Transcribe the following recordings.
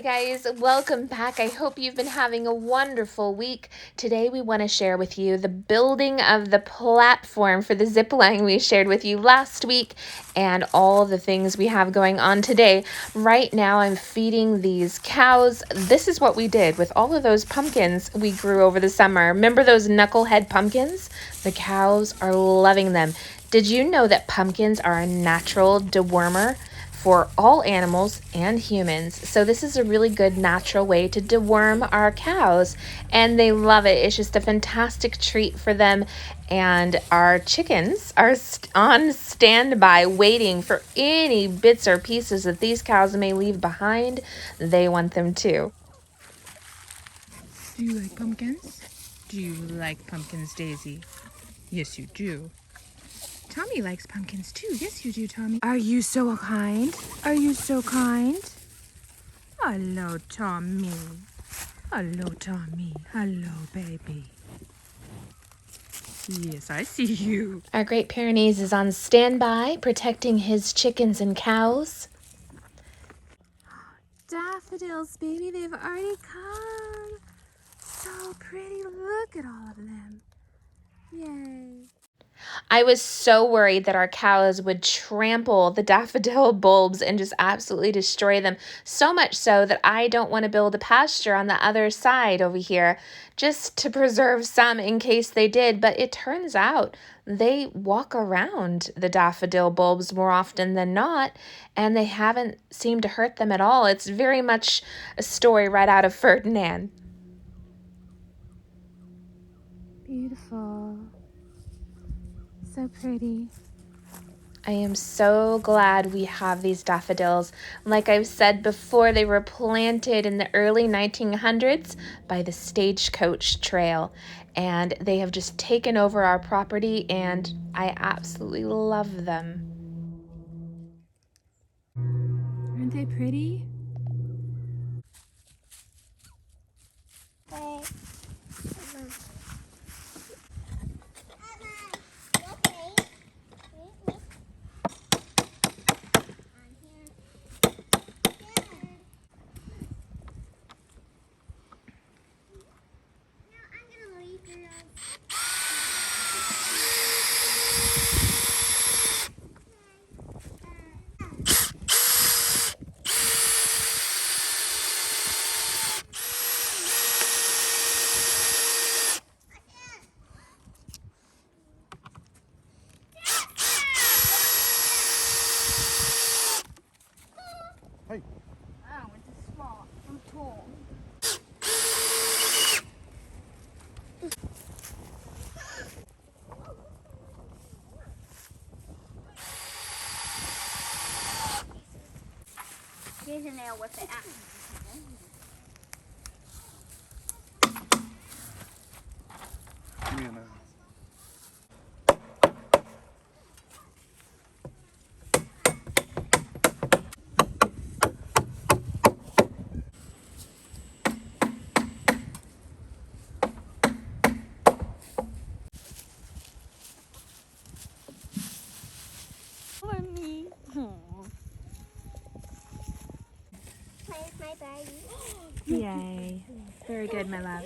Hi guys, welcome back. I hope you've been having a wonderful week. Today we want to share with you the building of the platform for the zipline we shared with you last week and all the things we have going on today. Right now I'm feeding these cows. This is what we did with all of those pumpkins we grew over the summer. Remember those knucklehead pumpkins? The cows are loving them. Did you know that pumpkins are a natural dewormer for all animals and humans? So this is a really good natural way to deworm our cows, and they love it. It's just a fantastic treat for them. And our chickens are on standby waiting for any bits or pieces that these cows may leave behind. They want them too. Do you like pumpkins? Do you like pumpkins, Daisy? Yes, you do. Tommy likes pumpkins too. Yes, you do, Tommy. Are you so kind? Are you so kind? Hello, Tommy. Hello, Tommy. Hello, baby. Yes, I see you. Our Great Pyrenees is on standby protecting his chickens and cows. Daffodils, baby, they've already come. So pretty. Look at all of them. Yay. I was so worried that our cows would trample the daffodil bulbs and just absolutely destroy them, so much so that I don't want to build a pasture on the other side over here just to preserve some in case they did. But it turns out they walk around the daffodil bulbs more often than not, and they haven't seemed to hurt them at all. It's very much a story right out of Ferdinand. Beautiful. So pretty. I am so glad we have these daffodils. Like I've said before, they were planted in the early 1900s by the Stagecoach Trail, and they have just taken over our property, and I absolutely love them. Aren't they pretty? Hey. Oh, it's small. I'm tall. Here's a nail with it. Give me a nail. For me. Where's my baby? Yay. Very good, my love.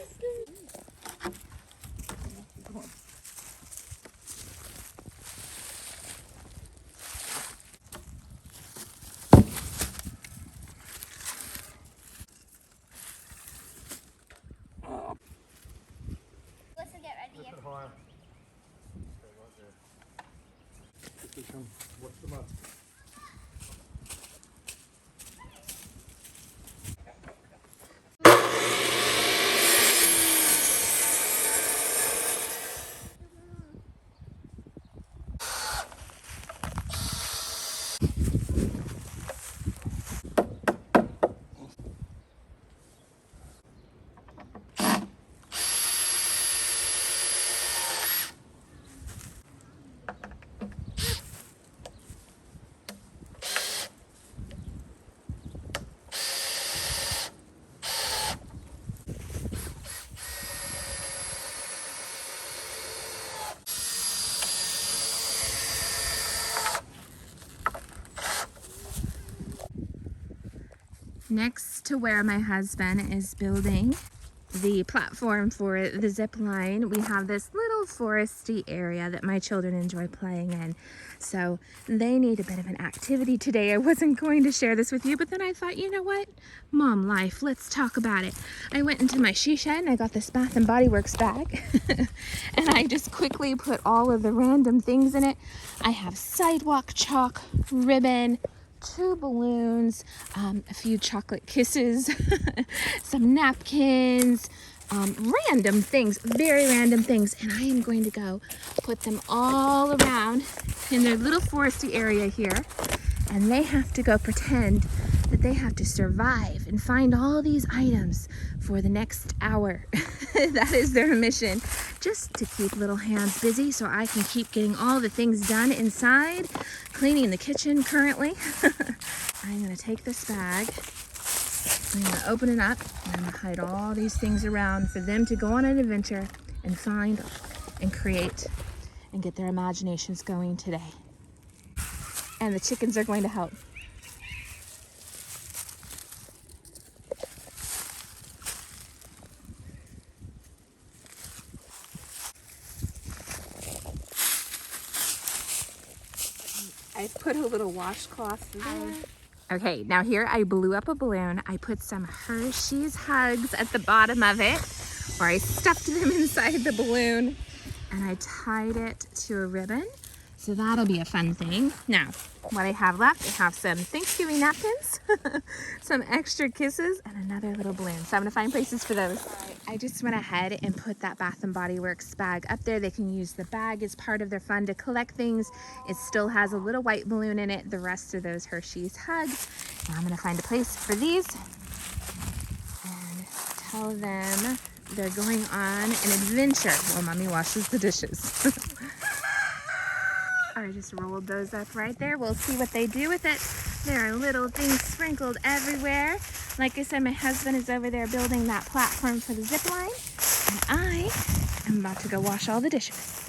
Let's get ready. Lift it higher. Stay right there. Quickly come. Watch the mud. next to where my husband is building the platform for the zip line, we have this little foresty area that my children enjoy playing in. So they need a bit of an activity today. I wasn't going to share this with you, but then I thought, you know what? Mom life, let's talk about it. I went into my she shed and I got this Bath and Body Works bag and I just quickly put all of the random things in it. I have sidewalk chalk, ribbon, 2 balloons, a few chocolate kisses, some napkins, random things, very random things. And I am going to go put them all around in their little foresty area here. And they have to go pretend that they have to survive and find all these items for the next hour. That is their mission, just to keep little hands busy so I can keep getting all the things done inside, cleaning the kitchen currently. I'm gonna take this bag, I'm gonna open it up, and I'm gonna hide all these things around for them to go on an adventure and find and create and get their imaginations going today. And the chickens are going to help. I put a little washcloth there. Okay, now here I blew up a balloon. I put some Hershey's Hugs at the bottom of it, or I stuffed them inside the balloon, and I tied it to a ribbon. So that'll be a fun thing. Now, what I have left, I have some Thanksgiving napkins, some extra kisses, and another little balloon. So I'm gonna find places for those. I just went ahead and put that Bath and Body Works bag up there. They can use the bag as part of their fun to collect things. It still has a little white balloon in it. The rest are those Hershey's Hugs. Now I'm gonna find a place for these and tell them they're going on an adventure while Mommy washes the dishes. I just rolled those up right there. We'll see what they do with it. There are little things sprinkled everywhere. Like I said, my husband is over there building that platform for the zip line, and I am about to go wash all the dishes.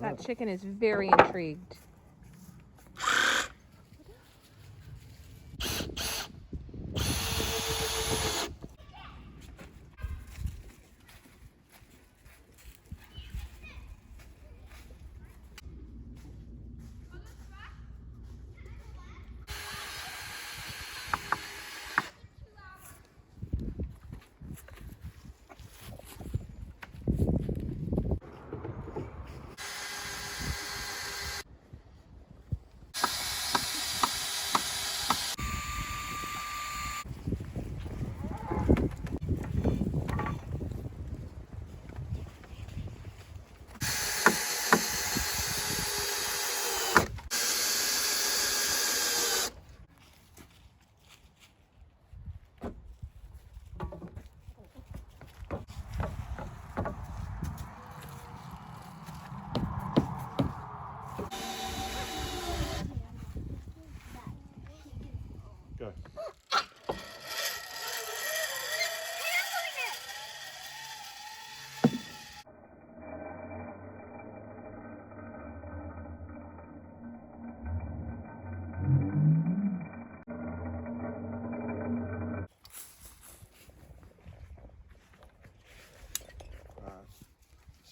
That chicken is very intrigued. Go.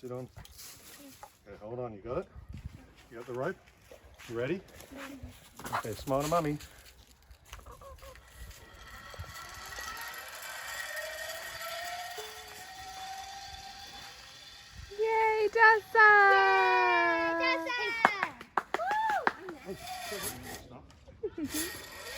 Sit on. Okay, hold on. You got it? You got the rope? You ready? Okay, smile to mummy. Yay, Dessa!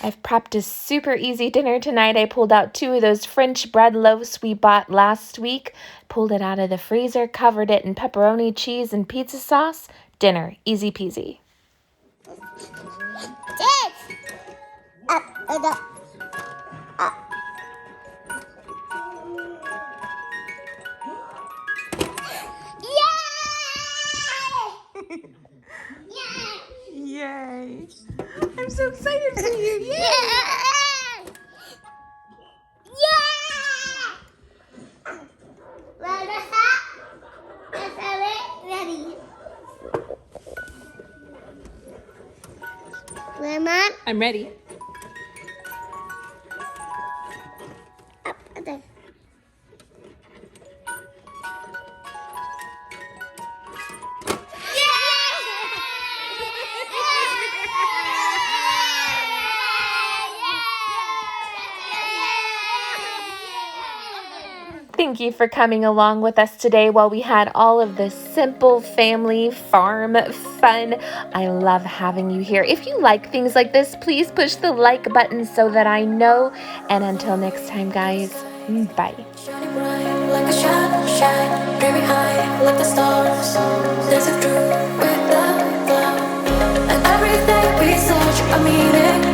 I've prepped a super easy dinner tonight. I pulled out 2 of those French bread loaves we bought last week, pulled it out of the freezer, covered it in pepperoni, cheese, and pizza sauce. Dinner, easy peasy. Up, up. Yay! I'm so excited for you! Yay! Lemon. I'm ready. Up, there. Thank you for coming along with us today while we had all of this simple family farm fun. I love having you here. If you like things like this, please push the like button so that I know. And until next time, guys, bye. Shining bright like a shadow, shine, dreaming high like the stars. Dancing through with the cloud, and everything we search a meaning.